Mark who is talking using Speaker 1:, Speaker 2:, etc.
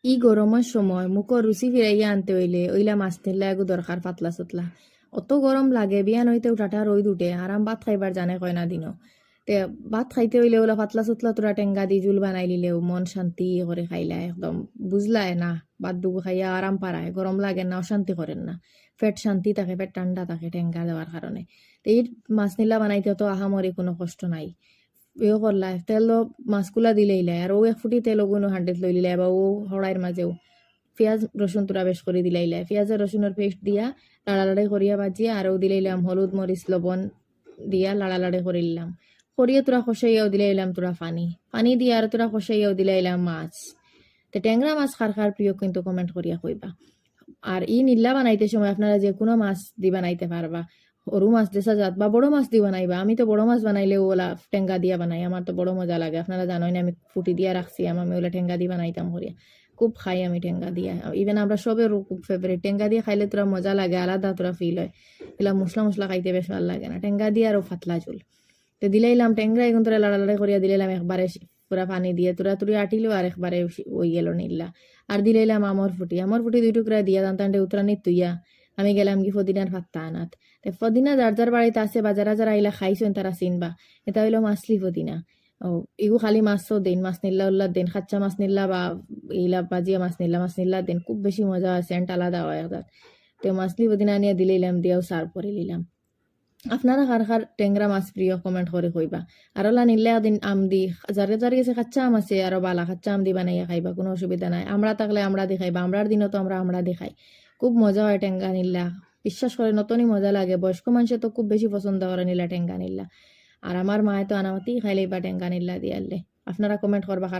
Speaker 1: ই গরমের সময় মুখো রুচি ফিরাইয়া আনতে হইলে ওইলা মাছ নিলা এগু দরকার পাতলা সুতলা। অত গরম লাগে বিয়ান হইতে উঠাটা রোদ উঠে আরাম ভাত খাইবার জানে কয় না দিনও। তে ভাত খাইতে হইলে ওলা পাতলা সুতলা তোরা টেঙ্গা দি জুল বানাই লিলেও মন শান্তি করে খাইলা একদম বুঝলায় না। ভাত দুগু খাইয়া আরাম পারায়, গরম লাগে না, অশান্তি করেন না। পেট শান্তি থাকে, পেট ঠান্ডা থাকে টেঙ্গা দেওয়ার কারণে। তো এই মাছ নিলা বানাইতে তো আহামরি কোনো কষ্ট নাই। ইয়ে করলা তেল মাছগুলা দিলেইলাই আর ও এক ফুটি তেল ওগুলো হান্ডেত লই লিলাই বা ও হড়াইয়ের মাঝেও পেঁয়াজ রসুন তোরা বেশ করে দিলাইলাই, পেঁয়াজ আর রসুনের পেস্ট দিয়া লাড়ালাড়ি করিয়া বাজিয়া আরও দিলাইলাম হলুদ মরিচ লবণ দিয়া লাড়ালাড়ি করিলাম। করিয়া তোরা কষাইয়াও দিলাইলাম তোরা পানি পানি দিয়া আর তোরা কষাইয়াও দিলাইলাম মাছ। তো ট্যাংরা মাছ খার খার প্রিয় কিন্তু কমেন্ট করিয়া কইবা। আর ই নিল্লা বানাইতে সময় আপনারা যে কোনো মাছ দি বানাইতে পারবা। সরু মাছ দেশা যাত বা বড় মাছ দি বানাইবা। আমি তো বড় মাছ বানাইলে ওলা টেঙ্গা দিয়া বানাই, আমার তো বড় মজা লাগে। আপনারা জানোই না আমি ফুটি দিয়া রাখছি, আমি ওলা টেঙ্গা দিয়ে বানাইতাম করিয়া। খুব খাই আমি টেঙ্গা দিয়া, ইভেন আমরা সবের খুব ফেভারিট। টেঙ্গা দিয়ে খাইলে তোরা মজা লাগে, আলাদা তোরা ফিল হয়। এলা মশলা মশলা খাইতে বেশ ভালো লাগে না। টেঙ্গা দিয়ে আরো পাতলা ঝোল তো দিলাইলাম ট্যাংরা এখন তোরা লাড়ালাড়ি করিয়া দিলাইলাম একবারে পুরা পানি দিয়ে তোরা তুরি আটিলো আর একবারে ওই গেল নিল্লা। আর দিলাইলাম আমর ফুটি দুই টুকরা দিয়া দান্তান্ডে উতরানি তুইয়া আমি গেলাম কি ফদিনার পাত্তা আনাত। তো ফদিনা যার যার বাড়িতে আছে বা যারা যারা আইলা খাইছেন তারা চিনবা। এটা হইলো মাছলি ফদিনা। ও ইগু খালি মাছও দিন, মাছ নিল্লা উল্লা দিন, খাচ্চা মাছ নিল্লা বা ইলা বাজিয়া মাছ নিল্লা দিন, খুব বেশি মজা হয়, সেন্ট আলাদা হয় একদার। তো মাছলি ফদিনা নিয়ে দিলাইলাম, দিয়াও সার্ভ করে নিলাম। আপনারা কার কার টেংরা মাছ প্রিয় কমেন্ট করে কইবা। আর ওলা নিলে একদিন আম দি যারে যার কাছে কাচ্চা আম আছে আরো বালা কাচ্চা আম দি বানাইয়া খাইবা, কোনো অসুবিধা নাই। আমরা থাকলে আমরা দি খাইবা, আমরার দিনও তো আমরা দি খাই। খুব মজা হয় টেঙ্গা নিল্লা, বিশ্বাস করে নতনই মজা লাগে। বয়স্ক মানুষে তো খুব বেশি পছন্দ করে নিলা টেঙ্গা নিল্লা। আর আমার মায়ে তো আনামতি খাইলেই বা টেঙ্গা নিল্লা দিয়ালে। আপনারা কমেন্ট করবা কার